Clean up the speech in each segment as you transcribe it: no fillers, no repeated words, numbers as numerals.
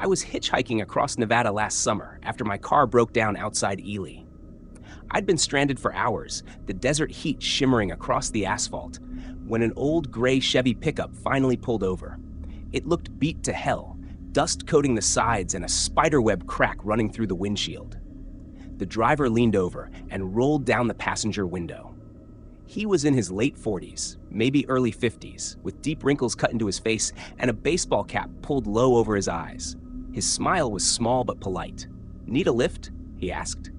was hitchhiking across Nevada last summer after my car broke down outside Ely. I'd been stranded for hours, the desert heat shimmering across the asphalt, when an old gray Chevy pickup finally pulled over. It looked beat to hell, dust coating the sides and a spiderweb crack running through the windshield. The driver leaned over and rolled down the passenger window. He was in his late 40s, maybe early 50s, with deep wrinkles cut into his face and a baseball cap pulled low over his eyes. His smile was small but polite. "Need a lift?" he asked.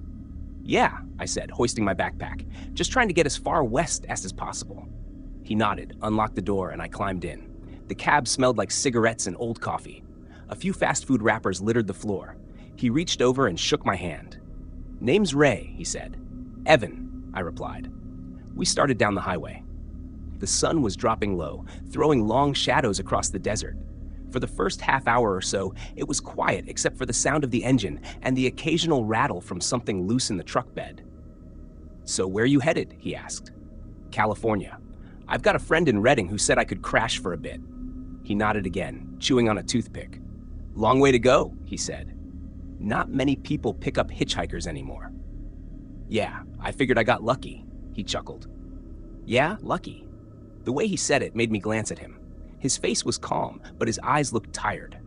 "Yeah," I said, hoisting my backpack. "Just trying to get as far west as possible." He nodded, unlocked the door, and I climbed in. The cab smelled like cigarettes and old coffee. A few fast food wrappers littered the floor. He reached over and shook my hand. "Name's Ray," he said. "Evan," I replied. We started down the highway. The sun was dropping low, throwing long shadows across the desert. For the first half hour or so, it was quiet except for the sound of the engine and the occasional rattle from something loose in the truck bed. "So where are you headed?" he asked. "California. I've got a friend in Redding who said I could crash for a bit." He nodded again, chewing on a toothpick. "Long way to go," he said. "Not many people pick up hitchhikers anymore." "Yeah, I figured I got lucky," he chuckled. "Yeah, lucky." The way he said it made me glance at him. His face was calm, but his eyes looked tired.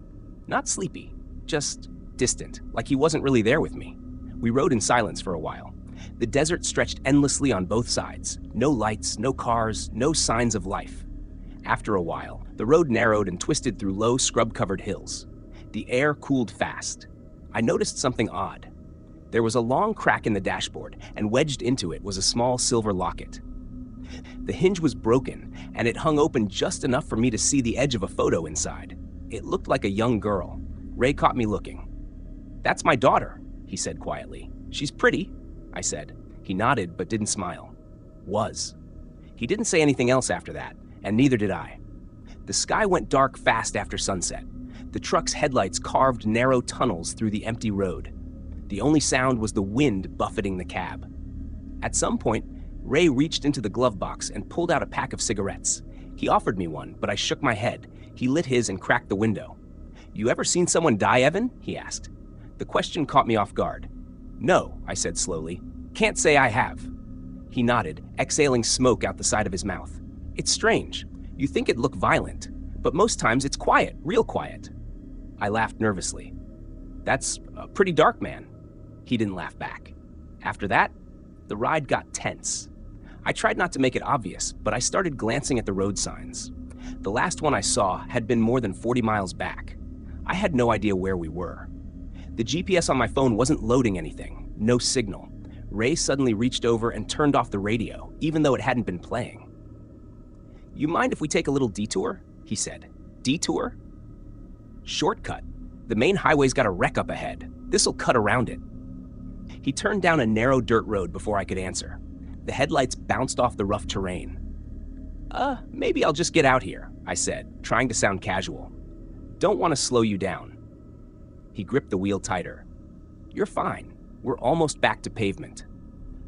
Not sleepy, just distant, like he wasn't really there with me. We rode in silence for a while. The desert stretched endlessly on both sides. No lights, no cars, no signs of life. After a while, the road narrowed and twisted through low, scrub-covered hills. The air cooled fast. I noticed something odd. There was a long crack in the dashboard, and wedged into it was a small silver locket. The hinge was broken, and it hung open just enough for me to see the edge of a photo inside. It looked like a young girl. Ray caught me looking. "That's my daughter," he said quietly. "She's pretty," I said. He nodded but didn't smile. "Was." He didn't say anything else after that, and neither did I. The sky went dark fast after sunset. The truck's headlights carved narrow tunnels through the empty road. The only sound was the wind buffeting the cab. At some point, Ray reached into the glove box and pulled out a pack of cigarettes. He offered me one, but I shook my head. He lit his and cracked the window. "You ever seen someone die, Evan?" he asked. The question caught me off guard. "No," I said slowly. "Can't say I have." He nodded, exhaling smoke out the side of his mouth. "It's strange. You think it'd look violent, but most times it's quiet, real quiet." I laughed nervously. "That's pretty dark, man." He didn't laugh back. After that, the ride got tense. I tried not to make it obvious, but I started glancing at the road signs. The last one I saw had been more than 40 miles back. I had no idea where we were. The GPS on my phone wasn't loading anything, no signal. Ray suddenly reached over and turned off the radio, even though it hadn't been playing. "You mind if we take a little detour?" he said. "Detour?" "Shortcut. The main highway's got a wreck up ahead. This'll cut around it." He turned down a narrow dirt road before I could answer. The headlights bounced off the rough terrain. Maybe I'll just get out here," I said, trying to sound casual. "Don't want to slow you down." He gripped the wheel tighter. "You're fine. We're almost back to pavement."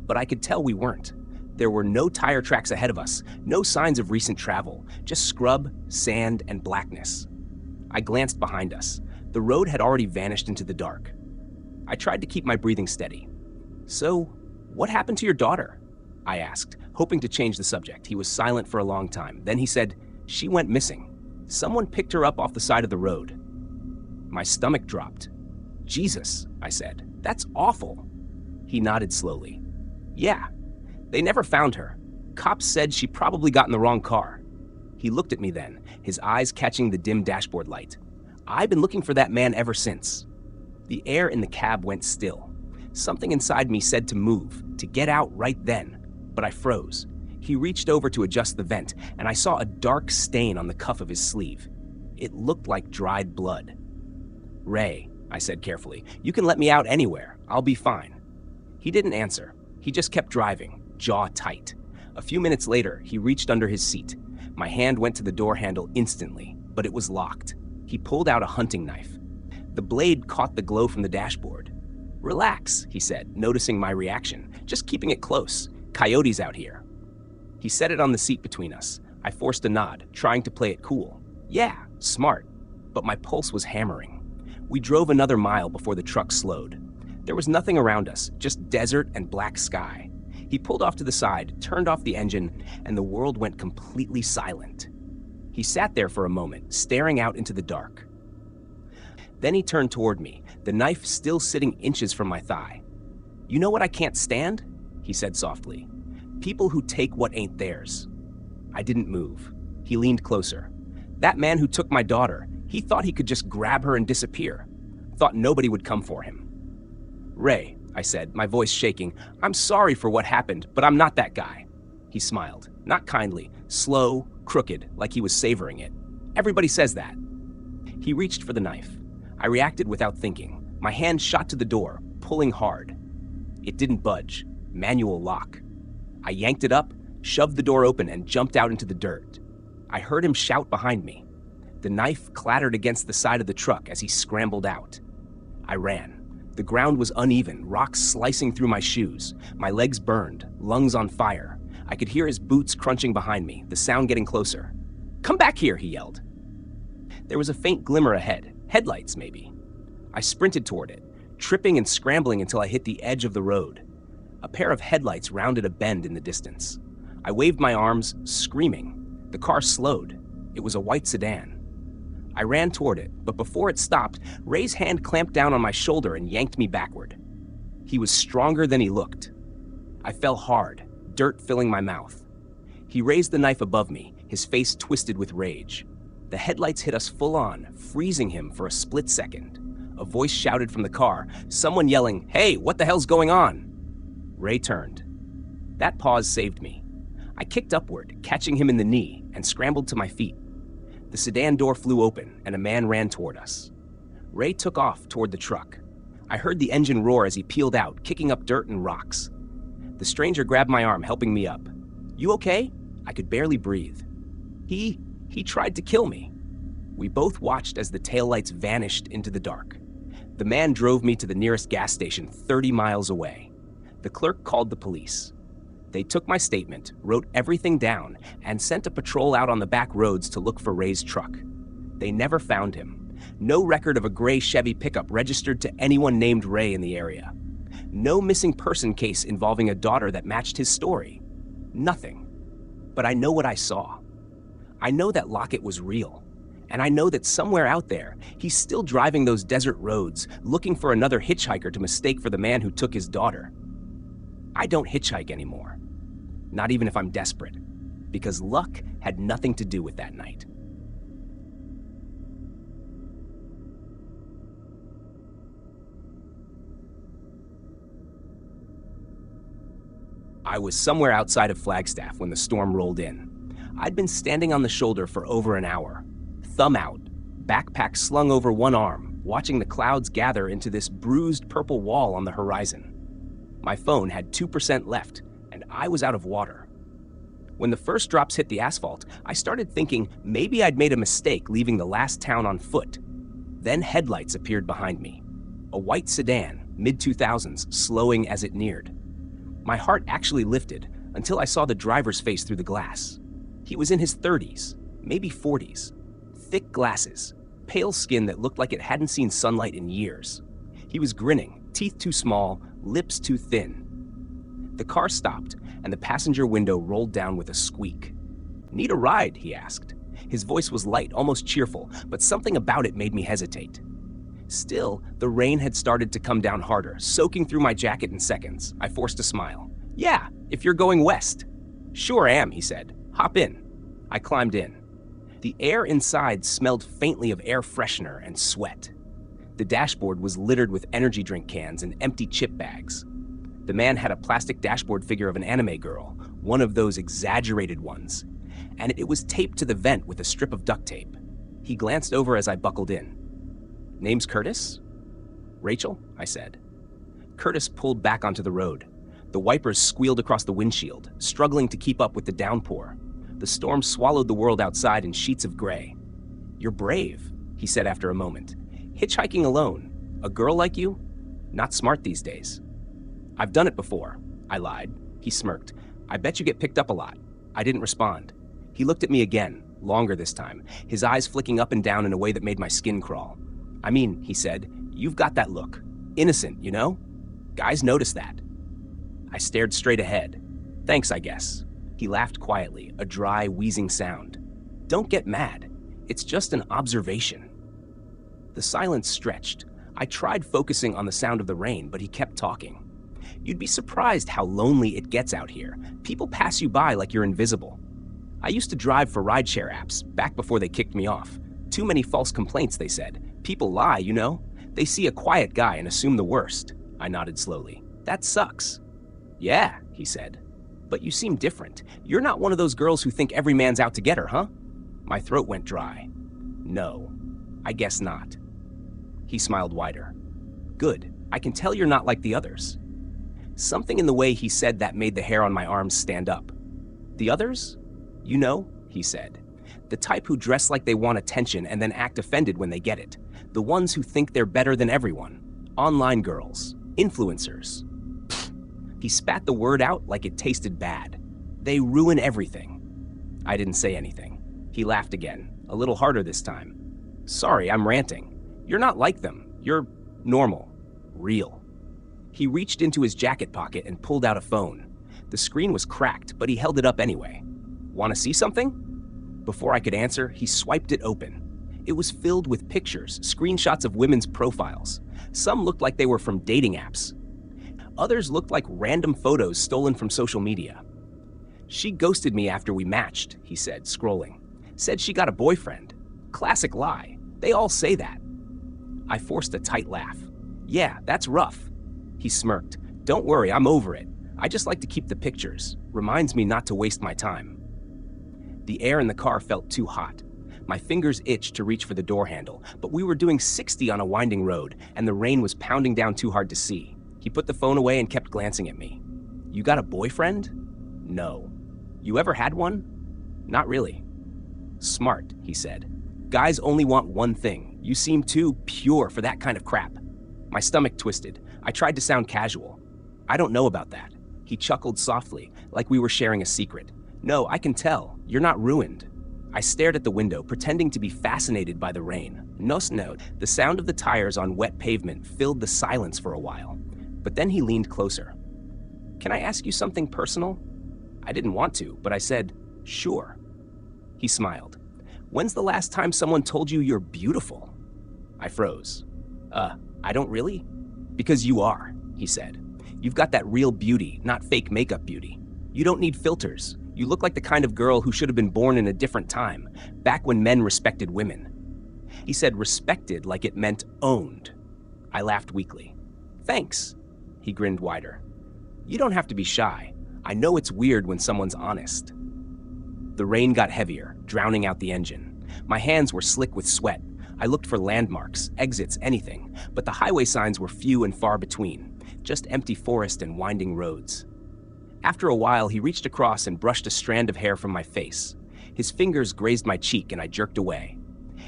But I could tell we weren't. There were no tire tracks ahead of us, no signs of recent travel, just scrub, sand, and blackness. I glanced behind us. The road had already vanished into the dark. I tried to keep my breathing steady. "So, what happened to your daughter?" I asked, hoping to change the subject. He was silent for a long time. Then he said, "She went missing. Someone picked her up off the side of the road." My stomach dropped. "Jesus," I said, "that's awful." He nodded slowly. "Yeah, they never found her. Cops said she probably got in the wrong car." He looked at me then, his eyes catching the dim dashboard light. "I've been looking for that man ever since." The air in the cab went still. Something inside me said to move, to get out right then, but I froze. He reached over to adjust the vent, and I saw a dark stain on the cuff of his sleeve. It looked like dried blood. "Ray," I said carefully, "you can let me out anywhere. I'll be fine." He didn't answer. He just kept driving, jaw tight. A few minutes later, he reached under his seat. My hand went to the door handle instantly, but it was locked. He pulled out a hunting knife. The blade caught the glow from the dashboard. "Relax," he said, noticing my reaction. "Just keeping it close. Coyotes out here." He set it on the seat between us. I forced a nod, trying to play it cool. "Yeah, smart." But my pulse was hammering. We drove another mile before the truck slowed. There was nothing around us, just desert and black sky. He pulled off to the side, turned off the engine, and the world went completely silent. He sat there for a moment, staring out into the dark. Then he turned toward me, the knife still sitting inches from my thigh. "You know what I can't stand?" he said softly. "People who take what ain't theirs." I didn't move. He leaned closer. "That man who took my daughter, he thought he could just grab her and disappear. Thought nobody would come for him." "Ray," I said, my voice shaking, "I'm sorry for what happened, but I'm not that guy." He smiled, not kindly, slow, crooked, like he was savoring it. "Everybody says that." He reached for the knife. I reacted without thinking. My hand shot to the door, pulling hard. It didn't budge. Manual lock. I yanked it up, shoved the door open, and jumped out into the dirt. I heard him shout behind me. The knife clattered against the side of the truck as he scrambled out. I ran. The ground was uneven, rocks slicing through my shoes. My legs burned, lungs on fire. I could hear his boots crunching behind me, the sound getting closer. "Come back here," he yelled. There was a faint glimmer ahead, headlights maybe. I sprinted toward it, tripping and scrambling until I hit the edge of the road. A pair of headlights rounded a bend in the distance. I waved my arms, screaming. The car slowed. It was a white sedan. I ran toward it, but before it stopped, Ray's hand clamped down on my shoulder and yanked me backward. He was stronger than he looked. I fell hard, dirt filling my mouth. He raised the knife above me, his face twisted with rage. The headlights hit us full on, freezing him for a split second. A voice shouted from the car, someone yelling, "Hey, what the hell's going on?" Ray turned. That pause saved me. I kicked upward, catching him in the knee, and scrambled to my feet. The sedan door flew open, and a man ran toward us. Ray took off toward the truck. I heard the engine roar as he peeled out, kicking up dirt and rocks. The stranger grabbed my arm, helping me up. "You okay?" I could barely breathe. He tried to kill me." We both watched as the taillights vanished into the dark. The man drove me to the nearest gas station 30 miles away. The clerk called the police. They took my statement, wrote everything down, and sent a patrol out on the back roads to look for Ray's truck. They never found him. No record of a gray Chevy pickup registered to anyone named Ray in the area. No missing person case involving a daughter that matched his story. Nothing. But I know what I saw. I know that Lockett was real. And I know that somewhere out there, he's still driving those desert roads, looking for another hitchhiker to mistake for the man who took his daughter. I don't hitchhike anymore. Not even if I'm desperate. Because luck had nothing to do with that night. I was somewhere outside of Flagstaff when the storm rolled in. I'd been standing on the shoulder for over an hour, thumb out, backpack slung over one arm, watching the clouds gather into this bruised purple wall on the horizon. My phone had 2% left, and I was out of water. When the first drops hit the asphalt, I started thinking maybe I'd made a mistake leaving the last town on foot. Then headlights appeared behind me. A white sedan, mid-2000s, slowing as it neared. My heart actually lifted until I saw the driver's face through the glass. He was in his 30s, maybe 40s. Thick glasses, pale skin that looked like it hadn't seen sunlight in years. He was grinning, teeth too small, lips too thin. The car stopped, and the passenger window rolled down with a squeak. "Need a ride?" he asked. His voice was light, almost cheerful, but something about it made me hesitate. Still, the rain had started to come down harder, soaking through my jacket in seconds. I forced a smile. "Yeah, if you're going west." "Sure am," he said. "Hop in." I climbed in. The air inside smelled faintly of air freshener and sweat. The dashboard was littered with energy drink cans and empty chip bags. The man had a plastic dashboard figure of an anime girl, one of those exaggerated ones, and it was taped to the vent with a strip of duct tape. He glanced over as I buckled in. "Name's Curtis?" "Rachel," I said. Curtis pulled back onto the road. The wipers squealed across the windshield, struggling to keep up with the downpour. The storm swallowed the world outside in sheets of gray. "You're brave," he said after a moment. "Hitchhiking alone. A girl like you? Not smart these days." "I've done it before," I lied. He smirked. "I bet you get picked up a lot." I didn't respond. He looked at me again, longer this time, his eyes flicking up and down in a way that made my skin crawl. I mean, he said, you've got that look. Innocent, you know? Guys notice that. I stared straight ahead. Thanks, I guess. He laughed quietly, a dry, wheezing sound. Don't get mad. It's just an observation. The silence stretched. I tried focusing on the sound of the rain, but he kept talking. You'd be surprised how lonely it gets out here. People pass you by like you're invisible. I used to drive for rideshare apps, back before they kicked me off. Too many false complaints, they said. People lie, you know? They see a quiet guy and assume the worst. I nodded slowly. That sucks. Yeah, he said. But you seem different. You're not one of those girls who think every man's out to get her, huh? My throat went dry. No, I guess not. He smiled wider. Good. I can tell you're not like the others. Something in the way he said that made the hair on my arms stand up. The others? You know, he said. The type who dress like they want attention and then act offended when they get it. The ones who think they're better than everyone. Online girls. Influencers. Pfft. He spat the word out like it tasted bad. They ruin everything. I didn't say anything. He laughed again, a little harder this time. Sorry, I'm ranting. You're not like them. You're normal. Real. He reached into his jacket pocket and pulled out a phone. The screen was cracked, but he held it up anyway. Want to see something? Before I could answer, he swiped it open. It was filled with pictures, screenshots of women's profiles. Some looked like they were from dating apps. Others looked like random photos stolen from social media. She ghosted me after we matched, he said, scrolling. Said she got a boyfriend. Classic lie. They all say that. I forced a tight laugh. Yeah, that's rough. He smirked. Don't worry, I'm over it. I just like to keep the pictures. Reminds me not to waste my time. The air in the car felt too hot. My fingers itched to reach for the door handle, but we were doing 60 on a winding road, and the rain was pounding down too hard to see. He put the phone away and kept glancing at me. You got a boyfriend? No. You ever had one? Not really. Smart, he said. Guys only want one thing. You seem too pure for that kind of crap. My stomach twisted. I tried to sound casual. I don't know about that. He chuckled softly, like we were sharing a secret. No, I can tell. You're not ruined. I stared at the window, pretending to be fascinated by the rain. NOSLEEP, the sound of the tires on wet pavement filled the silence for a while. But then he leaned closer. Can I ask you something personal? I didn't want to, but I said, sure. He smiled. When's the last time someone told you you're beautiful? I froze. I don't really? Because you are, he said. You've got that real beauty, not fake makeup beauty. You don't need filters. You look like the kind of girl who should have been born in a different time, back when men respected women. He said respected like it meant owned. I laughed weakly. Thanks. He grinned wider. You don't have to be shy. I know it's weird when someone's honest. The rain got heavier, drowning out the engine. My hands were slick with sweat. I looked for landmarks, exits, anything, but the highway signs were few and far between, just empty forest and winding roads. After a while, he reached across and brushed a strand of hair from my face. His fingers grazed my cheek and I jerked away.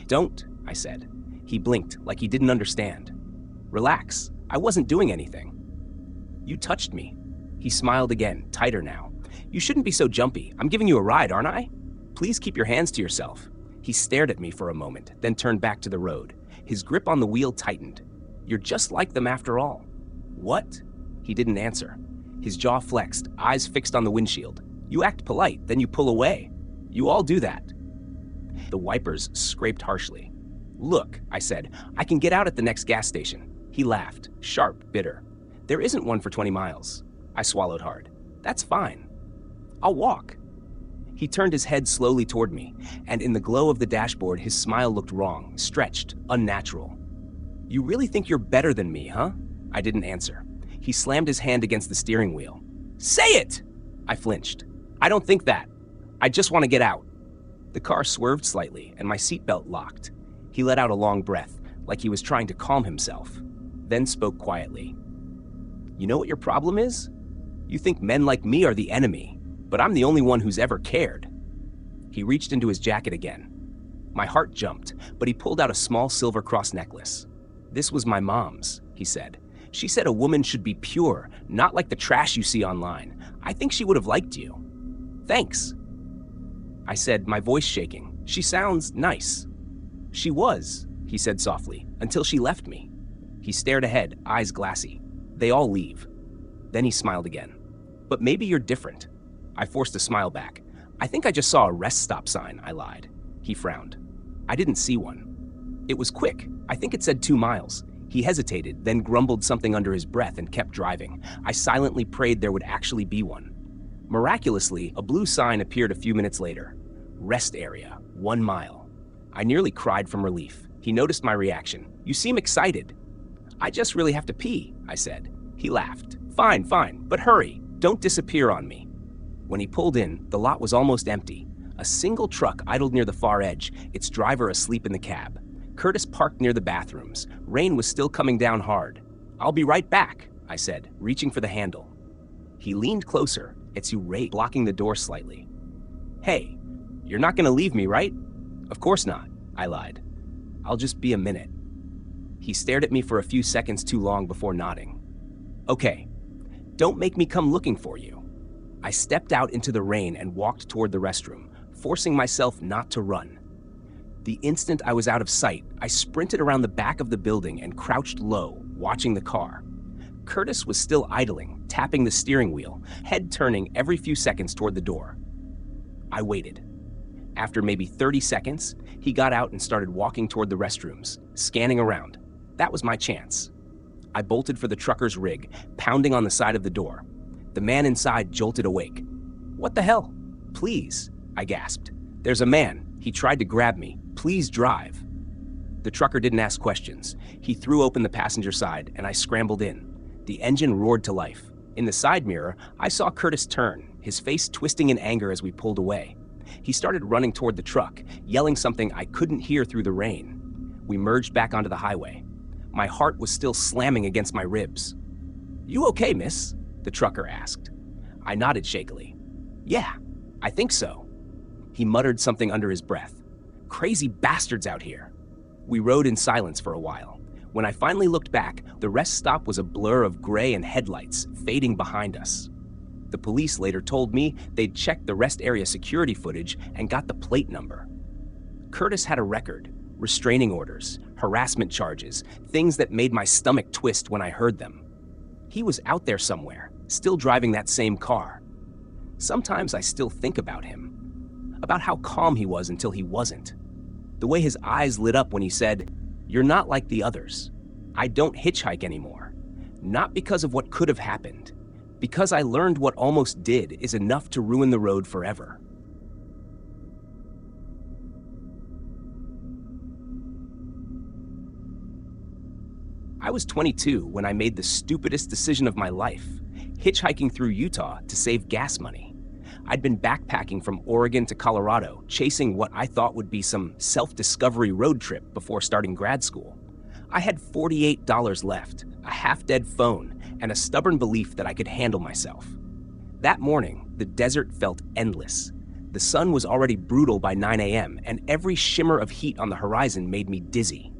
Don't, I said. He blinked like he didn't understand. Relax, I wasn't doing anything. You touched me. He smiled again, tighter now. You shouldn't be so jumpy. I'm giving you a ride, aren't I? Please keep your hands to yourself. He stared at me for a moment, then turned back to the road. His grip on the wheel tightened. You're just like them after all. What? He didn't answer. His jaw flexed, eyes fixed on the windshield. You act polite, then you pull away. You all do that. The wipers scraped harshly. Look, I said, I can get out at the next gas station. He laughed, sharp, bitter. There isn't one for 20 miles. I swallowed hard. That's fine. I'll walk. He turned his head slowly toward me, and in the glow of the dashboard, his smile looked wrong, stretched, unnatural. You really think you're better than me, huh? I didn't answer. He slammed his hand against the steering wheel. Say it! I flinched. I don't think that. I just want to get out. The car swerved slightly, and my seatbelt locked. He let out a long breath, like he was trying to calm himself, then spoke quietly. You know what your problem is? You think men like me are the enemy, but I'm the only one who's ever cared. He reached into his jacket again. My heart jumped, but he pulled out a small silver cross necklace. This was my mom's, he said. She said a woman should be pure, not like the trash you see online. I think she would have liked you. Thanks. I said, my voice shaking. She sounds nice. She was, he said softly, until she left me. He stared ahead, eyes glassy. They all leave. Then he smiled again. But maybe you're different. I forced a smile back. I think I just saw a rest stop sign, I lied. He frowned. I didn't see one. It was quick. I think it said 2 miles. He hesitated, then grumbled something under his breath and kept driving. I silently prayed there would actually be one. Miraculously, a blue sign appeared a few minutes later. Rest area, 1 mile. I nearly cried from relief. He noticed my reaction. You seem excited. I just really have to pee, I said. He laughed. Fine, but hurry. Don't disappear on me. When he pulled in, the lot was almost empty. A single truck idled near the far edge, its driver asleep in the cab. Curtis parked near the bathrooms. Rain was still coming down hard. I'll be right back, I said, reaching for the handle. He leaned closer, its U-ray blocking the door slightly. Hey, you're not gonna leave me, right? Of course not, I lied. I'll just be a minute. He stared at me for a few seconds too long before nodding. Okay, don't make me come looking for you. I stepped out into the rain and walked toward the restroom, forcing myself not to run. The instant I was out of sight, I sprinted around the back of the building and crouched low, watching the car. Curtis was still idling, tapping the steering wheel, head turning every few seconds toward the door. I waited. After maybe 30 seconds, he got out and started walking toward the restrooms, scanning around. That was my chance. I bolted for the trucker's rig, pounding on the side of the door. The man inside jolted awake. What the hell? Please, I gasped. There's a man. He tried to grab me. Please drive. The trucker didn't ask questions. He threw open the passenger side, and I scrambled in. The engine roared to life. In the side mirror, I saw Curtis turn, his face twisting in anger as we pulled away. He started running toward the truck, yelling something I couldn't hear through the rain. We merged back onto the highway. My heart was still slamming against my ribs. You okay, miss? The trucker asked. I nodded shakily. Yeah, I think so. He muttered something under his breath. Crazy bastards out here. We rode in silence for a while. When I finally looked back, the rest stop was a blur of gray and headlights fading behind us. The police later told me they'd checked the rest area security footage and got the plate number. Curtis had a record, restraining orders, harassment charges, things that made my stomach twist when I heard them. He was out there somewhere, still driving that same car. Sometimes I still think about him, about how calm he was until he wasn't. The way his eyes lit up when he said, "You're not like the others. I don't hitchhike anymore. Not because of what could have happened. Because I learned what almost did is enough to ruin the road forever." I was 22 when I made the stupidest decision of my life, hitchhiking through Utah to save gas money. I'd been backpacking from Oregon to Colorado, chasing what I thought would be some self-discovery road trip before starting grad school. I had $48 left, a half-dead phone, and a stubborn belief that I could handle myself. That morning, the desert felt endless. The sun was already brutal by 9 a.m., and every shimmer of heat on the horizon made me dizzy.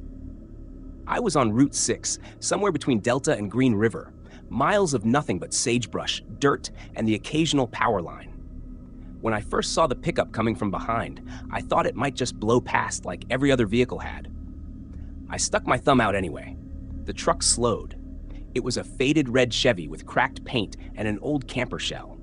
I was on Route 6, somewhere between Delta and Green River, miles of nothing but sagebrush, dirt, and the occasional power line. When I first saw the pickup coming from behind, I thought it might just blow past like every other vehicle had. I stuck my thumb out anyway. The truck slowed. It was a faded red Chevy with cracked paint and an old camper shell.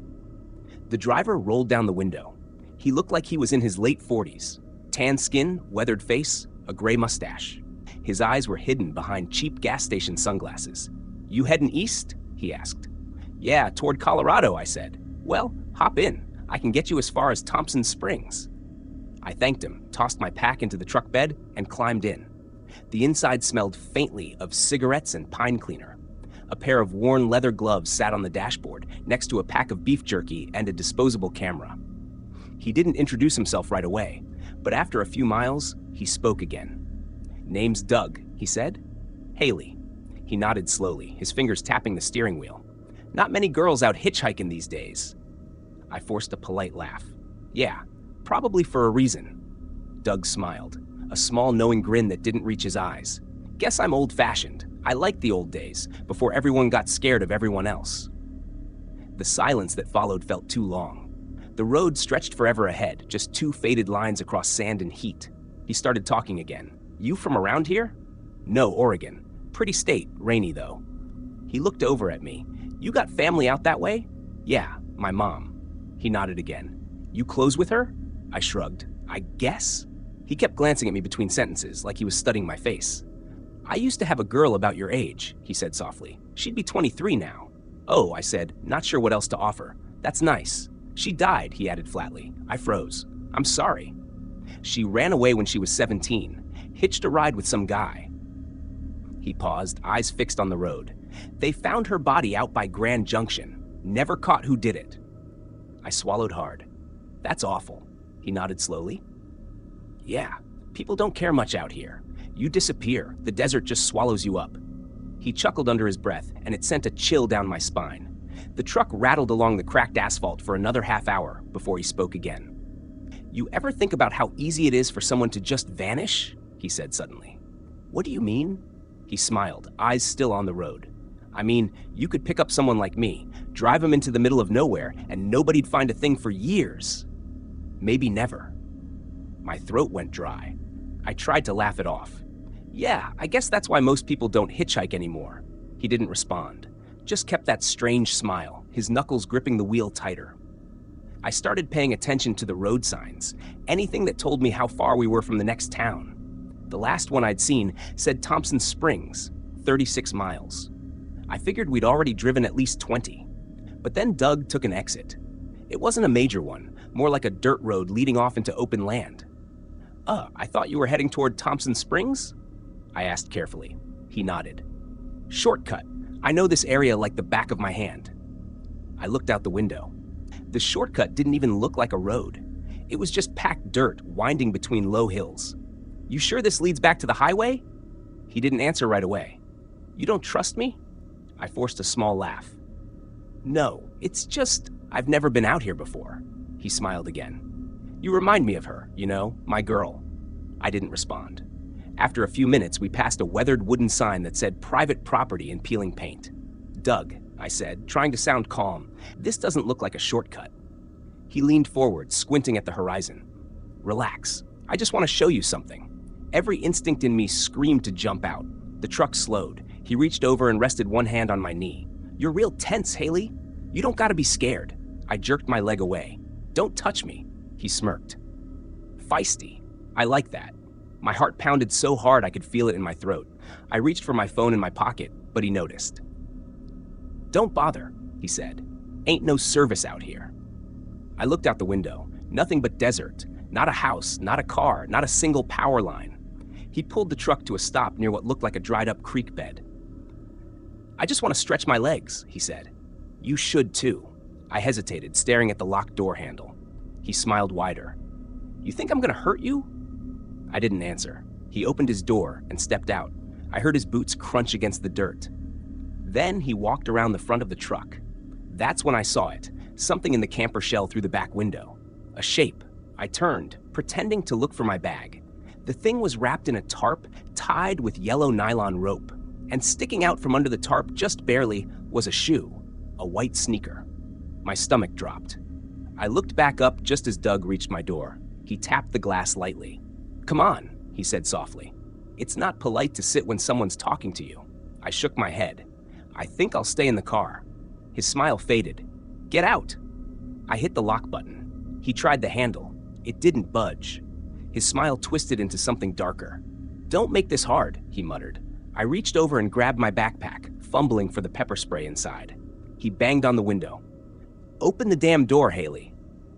The driver rolled down the window. He looked like he was in his late 40s. Tan skin, weathered face, a gray mustache. His eyes were hidden behind cheap gas station sunglasses. "You heading east?" he asked. "Yeah, toward Colorado," I said. "Well, hop in. I can get you as far as Thompson Springs." I thanked him, tossed my pack into the truck bed, and climbed in. The inside smelled faintly of cigarettes and pine cleaner. A pair of worn leather gloves sat on the dashboard, next to a pack of beef jerky and a disposable camera. He didn't introduce himself right away, but after a few miles, he spoke again. "Name's Doug," he said. "Haley." He nodded slowly, his fingers tapping the steering wheel. "Not many girls out hitchhiking these days." I forced a polite laugh. "Yeah, probably for a reason." Doug smiled, a small knowing grin that didn't reach his eyes. "Guess I'm old-fashioned. I liked the old days, before everyone got scared of everyone else." The silence that followed felt too long. The road stretched forever ahead, just 2 faded lines across sand and heat. He started talking again. You from around here? No, Oregon. Pretty state, rainy though. He looked over at me. You got family out that way? Yeah, my mom. He nodded again. You close with her? I shrugged. I guess? He kept glancing at me between sentences, like he was studying my face. I used to have a girl about your age, he said softly. She'd be 23 now. Oh, I said, not sure what else to offer. That's nice. She died, he added flatly. I froze. I'm sorry. She ran away when she was 17, hitched a ride with some guy. He paused, eyes fixed on the road. They found her body out by Grand Junction. Never caught who did it. I swallowed hard. That's awful. He nodded slowly. Yeah, people don't care much out here. You disappear, the desert just swallows you up. He chuckled under his breath, and it sent a chill down my spine. The truck rattled along the cracked asphalt for another half hour before he spoke again. You ever think about how easy it is for someone to just vanish? He said suddenly. What do you mean? He smiled, eyes still on the road. I mean, you could pick up someone like me, drive him into the middle of nowhere, and nobody'd find a thing for years. Maybe never. My throat went dry. I tried to laugh it off. Yeah, I guess that's why most people don't hitchhike anymore. He didn't respond, just kept that strange smile, his knuckles gripping the wheel tighter. I started paying attention to the road signs, anything that told me how far we were from the next town. The last one I'd seen said Thompson Springs, 36 miles. I figured we'd already driven at least 20. But then Doug took an exit. It wasn't a major one, more like a dirt road leading off into open land. I thought you were heading toward Thompson Springs? I asked carefully. He nodded. Shortcut. I know this area like the back of my hand. I looked out the window. The shortcut didn't even look like a road. It was just packed dirt winding between low hills. You sure this leads back to the highway? He didn't answer right away. You don't trust me? I forced a small laugh. No, it's just, I've never been out here before. He smiled again. You remind me of her, you know, my girl. I didn't respond. After a few minutes, we passed a weathered wooden sign that said private property in peeling paint. Doug, I said, trying to sound calm, this doesn't look like a shortcut. He leaned forward, squinting at the horizon. Relax, I just want to show you something. Every instinct in me screamed to jump out. The truck slowed. He reached over and rested one hand on my knee. You're real tense, Haley. You don't gotta be scared. I jerked my leg away. Don't touch me. He smirked. Feisty. I like that. My heart pounded so hard I could feel it in my throat. I reached for my phone in my pocket, but he noticed. Don't bother, he said. Ain't no service out here. I looked out the window. Nothing but desert. Not a house, not a car, not a single power line. He pulled the truck to a stop near what looked like a dried-up creek bed. I just want to stretch my legs, he said. You should too. I hesitated, staring at the locked door handle. He smiled wider. You think I'm gonna hurt you? I didn't answer. He opened his door and stepped out. I heard his boots crunch against the dirt. Then he walked around the front of the truck. That's when I saw it, something in the camper shell through the back window. A shape. I turned, pretending to look for my bag. The thing was wrapped in a tarp, tied with yellow nylon rope. And sticking out from under the tarp just barely was a shoe, a white sneaker. My stomach dropped. I looked back up just as Doug reached my door. He tapped the glass lightly. Come on, he said softly. It's not polite to sit when someone's talking to you. I shook my head. I think I'll stay in the car. His smile faded. Get out. I hit the lock button. He tried the handle. It didn't budge. His smile twisted into something darker. Don't make this hard, he muttered. I reached over and grabbed my backpack, fumbling for the pepper spray inside. He banged on the window. Open the damn door, Haley.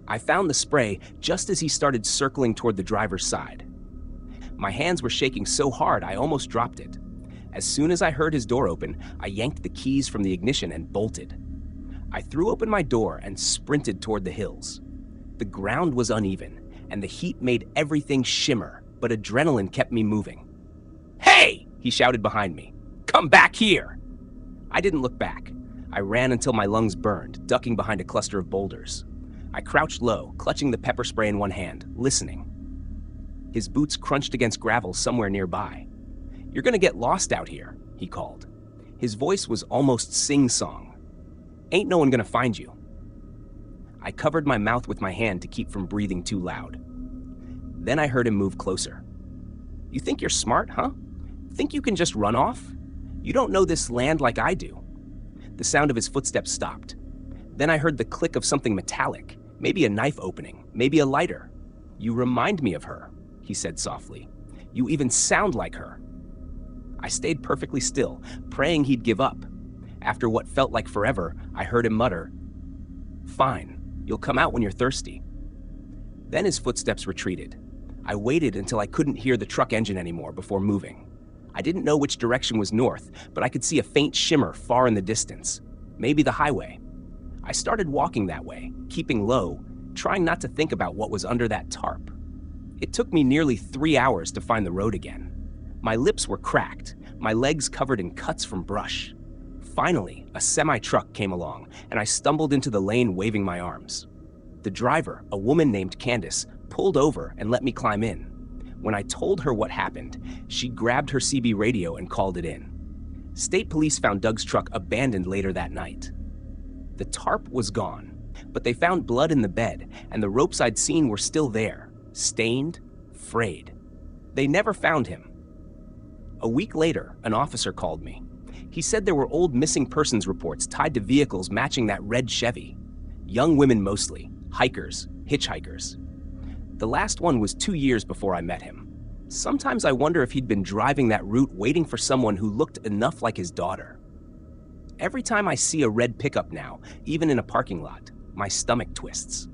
I found the spray just as he started circling toward the driver's side. My hands were shaking so hard I almost dropped it. As soon as I heard his door open, I yanked the keys from the ignition and bolted. I threw open my door and sprinted toward the hills. The ground was uneven, and the heat made everything shimmer, but adrenaline kept me moving. Hey! He shouted behind me. Come back here! I didn't look back. I ran until my lungs burned, ducking behind a cluster of boulders. I crouched low, clutching the pepper spray in one hand, listening. His boots crunched against gravel somewhere nearby. You're gonna get lost out here, he called. His voice was almost sing-song. Ain't no one gonna find you. I covered my mouth with my hand to keep from breathing too loud. Then I heard him move closer. You think you're smart, huh? Think you can just run off? You don't know this land like I do." The sound of his footsteps stopped. Then I heard the click of something metallic, maybe a knife opening, maybe a lighter. "You remind me of her," he said softly. "You even sound like her." I stayed perfectly still, praying he'd give up. After what felt like forever, I heard him mutter, "Fine, you'll come out when you're thirsty." Then his footsteps retreated. I waited until I couldn't hear the truck engine anymore before moving. I didn't know which direction was north, but I could see a faint shimmer far in the distance. Maybe the highway. I started walking that way, keeping low, trying not to think about what was under that tarp. It took me nearly 3 hours to find the road again. My lips were cracked, my legs covered in cuts from brush. Finally, a semi-truck came along, and I stumbled into the lane waving my arms. The driver, a woman named Candace, pulled over and let me climb in. When I told her what happened, she grabbed her CB radio and called it in. State police found Doug's truck abandoned later that night. The tarp was gone, but they found blood in the bed, and the ropes I'd seen were still there, stained, frayed. They never found him. A week later, an officer called me. He said there were old missing persons reports tied to vehicles matching that red Chevy. Young women mostly, hikers, hitchhikers. The last one was 2 years before I met him. Sometimes I wonder if he'd been driving that route waiting for someone who looked enough like his daughter. Every time I see a red pickup now, even in a parking lot, my stomach twists.